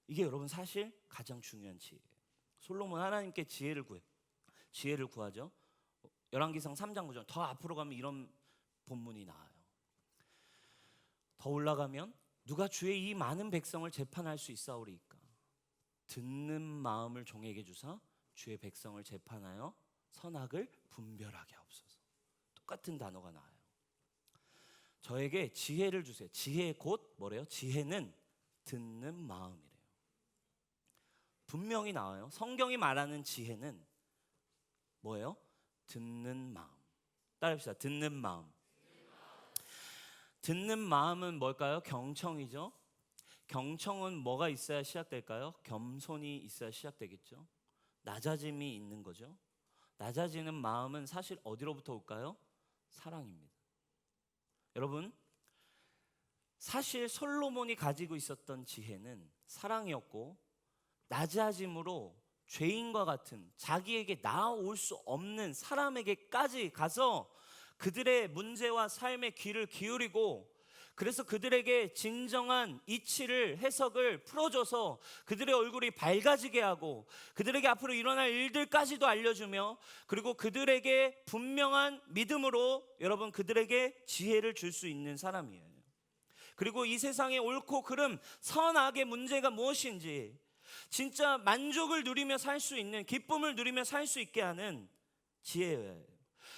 이게 여러분 사실 가장 중요한 지혜예요. 솔로몬 하나님께 지혜를 구하죠. 열왕기상 3장 9절. 더 앞으로 가면 이런 본문이 나와요. 더 올라가면 누가 주의 이 많은 백성을 재판할 수 있사오리이까. 듣는 마음을 종에게 주사 주의 백성을 재판하여 선악을 분별하게 하옵소서. 똑같은 단어가 나와요. 저에게 지혜를 주세요. 지혜 곧 뭐래요? 지혜는 듣는 마음이래요. 분명히 나와요. 성경이 말하는 지혜는 뭐예요? 듣는 마음. 따라합시다. 듣는 마음. 듣는 마음은 뭘까요? 경청이죠. 경청은 뭐가 있어야 시작될까요? 겸손이 있어야 시작되겠죠. 낮아짐이 있는 거죠. 낮아지는 마음은 사실 어디로부터 올까요? 사랑입니다. 여러분, 사실 솔로몬이 가지고 있었던 지혜는 사랑이었고, 낮아짐으로 죄인과 같은 자기에게 나아올 수 없는 사람에게까지 가서 그들의 문제와 삶의 귀를 기울이고, 그래서 그들에게 진정한 이치를, 해석을 풀어줘서 그들의 얼굴이 밝아지게 하고 그들에게 앞으로 일어날 일들까지도 알려주며, 그리고 그들에게 분명한 믿음으로 여러분 그들에게 지혜를 줄 수 있는 사람이에요. 그리고 이 세상의 옳고 그름, 선악의 문제가 무엇인지 진짜 만족을 누리며 살 수 있는, 기쁨을 누리며 살 수 있게 하는 지혜예요.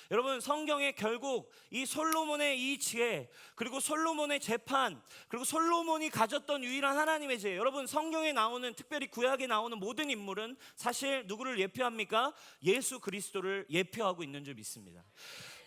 여러분, 성경에 결국 이 솔로몬의 이 지혜, 그리고 솔로몬의 재판, 그리고 솔로몬이 가졌던 유일한 하나님의 지혜, 여러분 성경에 나오는, 특별히 구약에 나오는 모든 인물은 사실 누구를 예표합니까? 예수 그리스도를 예표하고 있는 줄 믿습니다.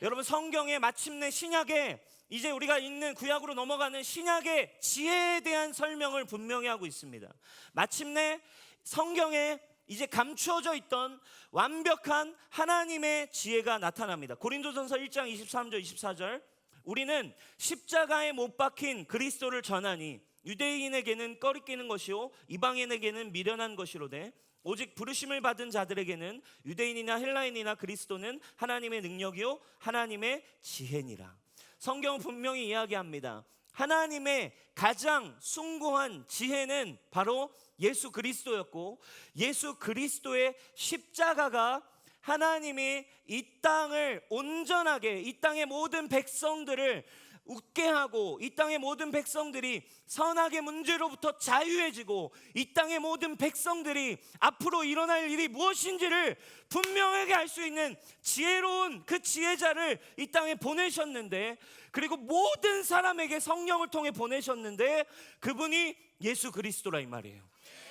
여러분, 성경에 마침내 신약에, 이제 우리가 읽는 구약으로 넘어가는 신약의 지혜에 대한 설명을 분명히 하고 있습니다. 마침내 성경에 이제 감추어져 있던 완벽한 하나님의 지혜가 나타납니다. 고린도전서 1장 23절 24절. 우리는 십자가에 못 박힌 그리스도를 전하니 유대인에게는 꺼리끼는 것이요 이방인에게는 미련한 것이로되 오직 부르심을 받은 자들에게는 유대인이나 헬라인이나 그리스도는 하나님의 능력이요 하나님의 지혜니라. 성경은 분명히 이야기합니다. 하나님의 가장 숭고한 지혜는 바로 예수 그리스도였고, 예수 그리스도의 십자가가 하나님이 이 땅을 온전하게, 이 땅의 모든 백성들을 웃게 하고, 이 땅의 모든 백성들이 선악의 문제로부터 자유해지고, 이 땅의 모든 백성들이 앞으로 일어날 일이 무엇인지를 분명하게 알 수 있는 지혜로운 그 지혜자를 이 땅에 보내셨는데, 그리고 모든 사람에게 성령을 통해 보내셨는데, 그분이 예수 그리스도라 이 말이에요.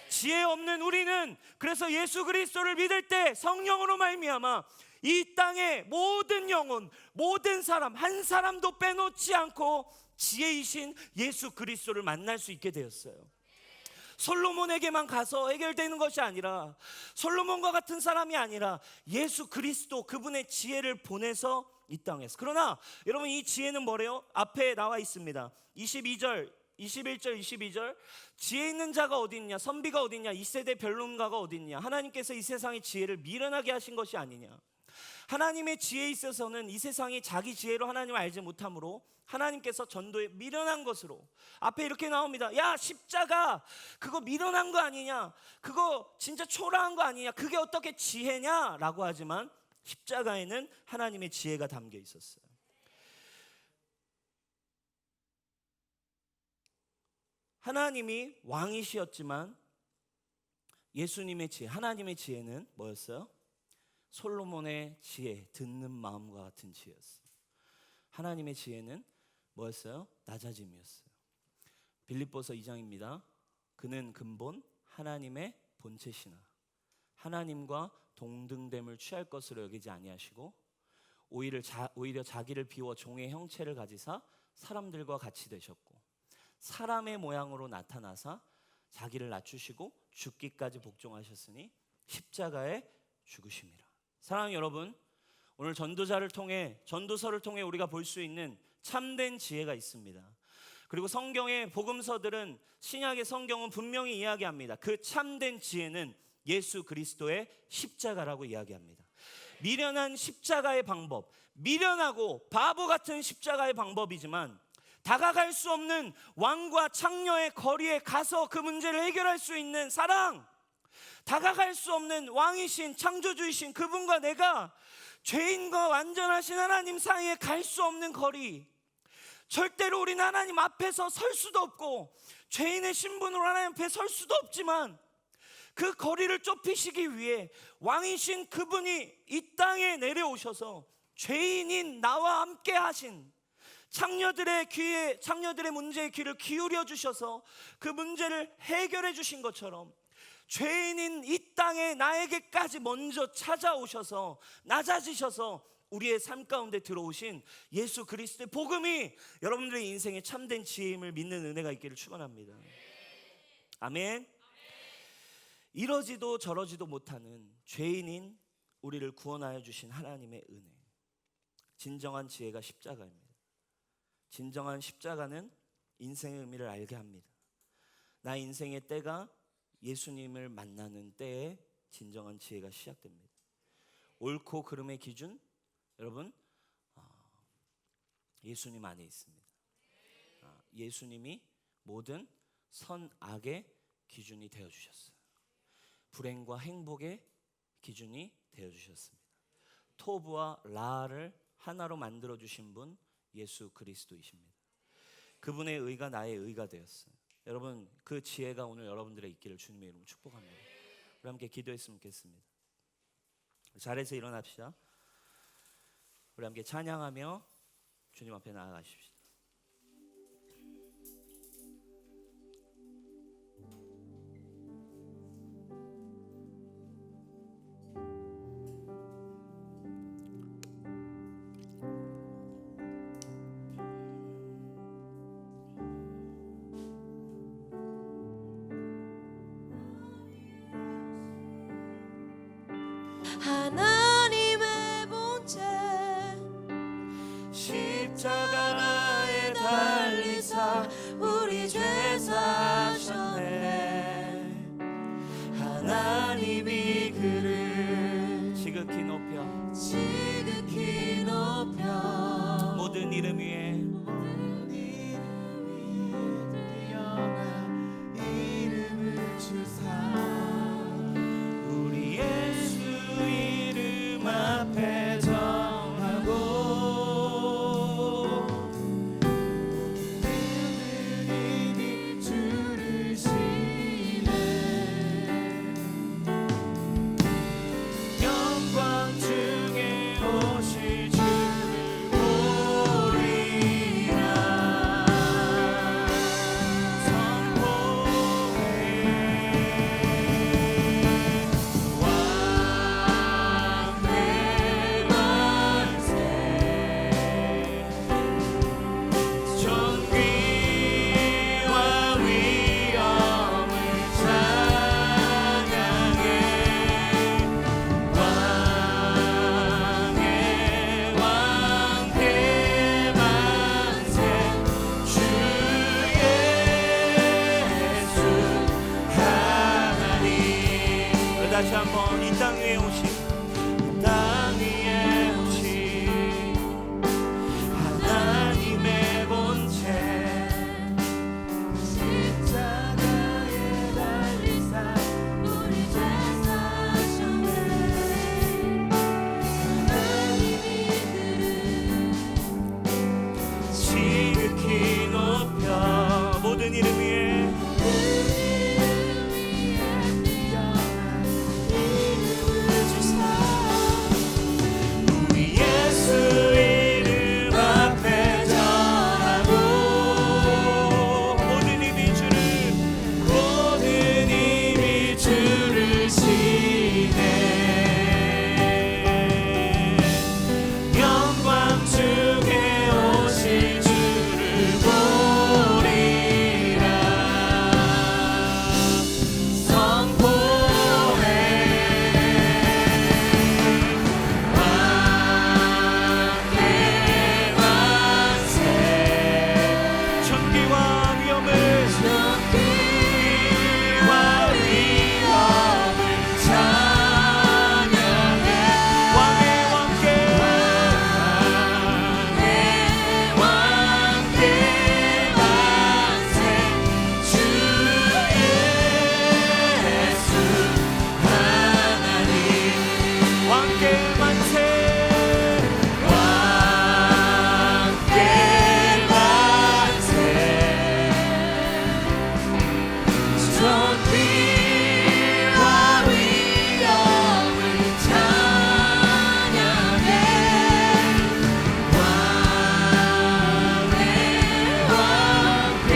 지혜 없는 우리는 그래서 예수 그리스도를 믿을 때 성령으로 말미암아 이 땅의 모든 영혼, 모든 사람, 한 사람도 빼놓지 않고 지혜이신 예수 그리스도를 만날 수 있게 되었어요. 솔로몬에게만 가서 해결되는 것이 아니라, 솔로몬과 같은 사람이 아니라 예수 그리스도, 그분의 지혜를 보내서 이 땅에서. 그러나 여러분, 이 지혜는 뭐래요? 앞에 나와 있습니다. 21절 22절 지혜 있는 자가 어디 있냐, 선비가 어디 있냐, 이 세대 변론가가 어디 있냐. 하나님께서 이 세상의 지혜를 미련하게 하신 것이 아니냐. 하나님의 지혜에 있어서는 이 세상이 자기 지혜로 하나님을 알지 못하므로 하나님께서 전도에 미련한 것으로, 앞에 이렇게 나옵니다. 야, 십자가 그거 미련한 거 아니냐, 그거 진짜 초라한 거 아니냐, 그게 어떻게 지혜냐 라고 하지만 십자가에는 하나님의 지혜가 담겨 있었어요. 하나님이 왕이시었지만 예수님의 지혜, 하나님의 지혜는 뭐였어요? 솔로몬의 지혜, 듣는 마음과 같은 지혜였어요. 하나님의 지혜는 뭐였어요? 낮아짐이었어요. 빌립보서 2장입니다. 그는 근본 하나님의 본체시나 하나님과 동등됨을 취할 것으로 여기지 아니하시고 오히려 자기를 비워 종의 형체를 가지사 사람들과 같이 되셨고 사람의 모양으로 나타나사 자기를 낮추시고 죽기까지 복종하셨으니 십자가에 죽으심이라. 사랑하는 여러분, 오늘 전도서를 통해 우리가 볼 수 있는 참된 지혜가 있습니다. 그리고 성경의 복음서들은, 신약의 성경은 분명히 이야기합니다. 그 참된 지혜는 예수 그리스도의 십자가라고 이야기합니다. 미련한 십자가의 방법, 미련하고 바보 같은 십자가의 방법이지만 다가갈 수 없는 왕과 창녀의 거리에 가서 그 문제를 해결할 수 있는 사랑, 다가갈 수 없는 왕이신 창조주이신 그분과 내가 죄인과 완전하신 하나님 사이에 갈 수 없는 거리, 절대로 우리는 하나님 앞에서 설 수도 없고 죄인의 신분으로 하나님 앞에 설 수도 없지만 그 거리를 좁히시기 위해 왕이신 그분이 이 땅에 내려오셔서 죄인인 나와 함께 하신, 창녀들의 문제의 귀를 기울여 주셔서 그 문제를 해결해 주신 것처럼 죄인인 이 땅에 나에게까지 먼저 찾아오셔서 낮아지셔서 우리의 삶 가운데 들어오신 예수 그리스도의 복음이 여러분들의 인생에 참된 지혜임을 믿는 은혜가 있기를 축원합니다. 아멘. 이러지도 저러지도 못하는 죄인인 우리를 구원하여 주신 하나님의 은혜, 진정한 지혜가 십자가입니다. 진정한 십자가는 인생의 의미를 알게 합니다. 나 인생의 때가 예수님을 만나는 때에 진정한 지혜가 시작됩니다. 옳고 그름의 기준, 여러분, 예수님 안에 있습니다. 예수님이 모든 선악의 기준이 되어주셨어요. 불행과 행복의 기준이 되어주셨습니다. 토부와 라를 하나로 만들어주신 분 예수 그리스도이십니다. 그분의 의가 나의 의가 되었어요. 여러분, 그 지혜가 오늘 여러분들의 있기를 주님의 이름으로 축복합니다. 우리 함께 기도했으면 좋겠습니다. 자리에서 일어납시다. 우리 함께 찬양하며 주님 앞에 나아가십시다. 하나님의 본체 십자가가 높여 지극히 높여 모든 이름 위에 뛰어난 이름을 주사 우리 예수 이름 앞에 정하고 이미 주를 시네 영광 중에 오실 주를 보리라 선포해 왕의 만세 존귀와 위엄을 찬양해 왕의 왕께 만세 주 예수 하나님. 다시 한번 이 땅 위에 오신 이 땅 위에 오신 하나님의 본체 십자가에 달리사 우리 죄 사셨네 하나님이 지극히 높여 모든 이름 위에 우리 예수 이름 앞에 전하고 모든 힘이 주를 시네 영광 중에 오실 주를 보리라 선포해 왕의 만세 존귀와 위엄을 찬양해 왕의 왕께 만세 주 예수 하나님 왕께 만세 왕께 만세 존귀와 위엄을 찬양해 왕의 왕께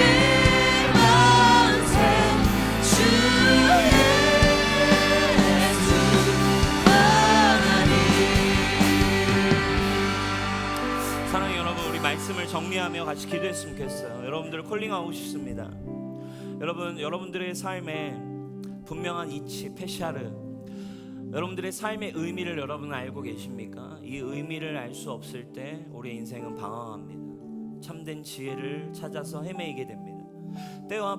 만세 주 예수 하나님. 사랑하는 여러분, 우리 말씀을 정리하며 같이 기도했으면 좋겠어요. 여러분들을 콜링하고 싶습니다. 여러분들의 삶에 분명한 이치, 페샤르, 여러분들의 삶의 의미를 여러분은 알고 계십니까? 이 의미를 알 수 없을 때 우리의 인생은 방황합니다. 참된 지혜를 찾아서 헤매이게 됩니다. 때와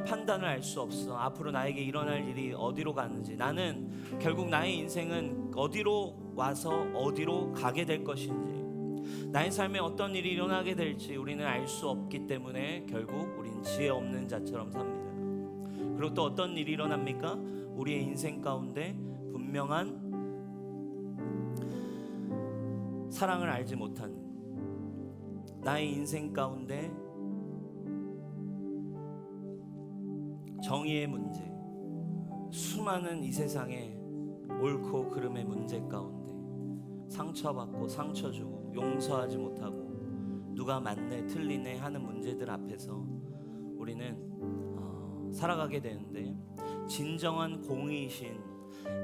판단을 알 수 없어. 앞으로 나에게 일어날 일이 어디로 가는지, 나는 결국 나의 인생은 어디로 와서 어디로 가게 될 것인지, 나의 삶에 어떤 일이 일어나게 될지 우리는 알 수 없기 때문에 결국 우린 지혜 없는 자처럼 삽니다. 그리고 또 어떤 일이 일어납니까? 우리의 인생 가운데 분명한 사랑을 알지 못하는, 나의 인생 가운데 정의의 문제, 수많은 이 세상의 옳고 그름의 문제 가운데 상처받고 상처 주고 용서하지 못하고 누가 맞네 틀리네 하는 문제들 앞에서 우리는 살아가게 되는데, 진정한 공의이신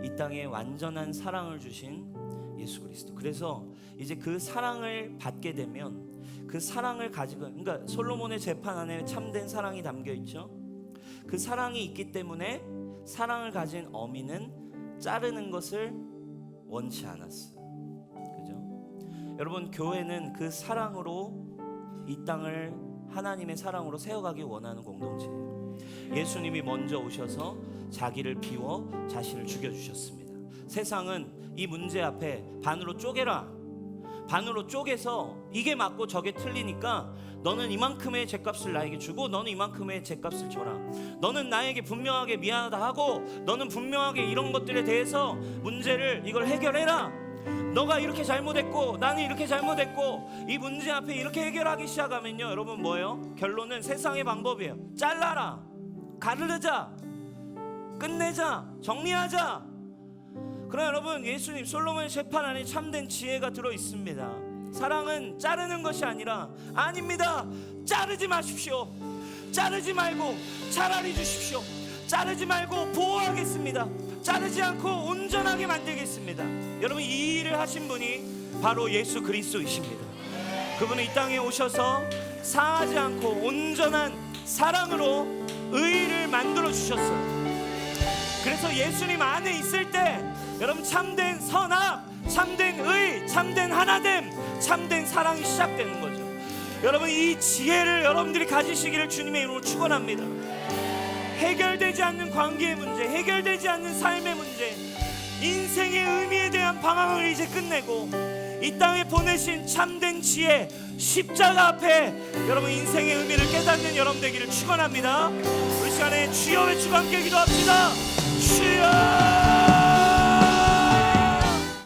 이 땅에 완전한 사랑을 주신 예수 그리스도, 그래서 이제 그 사랑을 받게 되면 그 사랑을 가지고, 그러니까 솔로몬의 재판 안에 참된 사랑이 담겨 있죠. 그 사랑이 있기 때문에 사랑을 가진 어미는 자르는 것을 원치 않았어요. 그죠? 여러분, 교회는 그 사랑으로 이 땅을 하나님의 사랑으로 세워가기 원하는 공동체예요. 예수님이 먼저 오셔서 자기를 비워 자신을 죽여주셨습니다. 세상은 이 문제 앞에 반으로 쪼개라. 반으로 쪼개서 이게 맞고 저게 틀리니까 너는 이만큼의 죗값을 나에게 주고 너는 이만큼의 죗값을 줘라. 너는 나에게 분명하게 미안하다 하고 너는 분명하게 이런 것들에 대해서 문제를 이걸 해결해라. 너가 이렇게 잘못했고 나는 이렇게 잘못했고 이 문제 앞에 이렇게 해결하기 시작하면요, 여러분 뭐예요? 결론은 세상의 방법이에요. 잘라라, 가르르자, 끝내자, 정리하자. 그러나 여러분, 예수님 솔로몬의 재판 안에 참된 지혜가 들어 있습니다. 사랑은 자르는 것이 아니라, 아닙니다, 자르지 마십시오. 자르지 말고 차라리 주십시오. 자르지 말고 보호하겠습니다. 자르지 않고 온전하게 만들겠습니다. 여러분, 이 일을 하신 분이 바로 예수 그리스도이십니다. 그분은 이 땅에 오셔서 상하지 않고 온전한 사랑으로 의를 만들어 주셨어요. 그래서 예수님 안에 있을 때 여러분, 참된 선악, 참된 의, 참된 하나됨, 참된 사랑이 시작되는 거죠. 여러분, 이 지혜를 여러분들이 가지시기를 주님의 이름으로 축원합니다. 해결되지 않는 관계의 문제, 해결되지 않는 삶의 문제, 인생의 의미에 대한 방황을 이제 끝내고 이 땅에 보내신 참된 지혜, 십자가 앞에 여러분 인생의 의미를 깨닫는 여러분 되기를 축원합니다. 우리 시간에 주여 외치고 함께 기도합시다. 주여.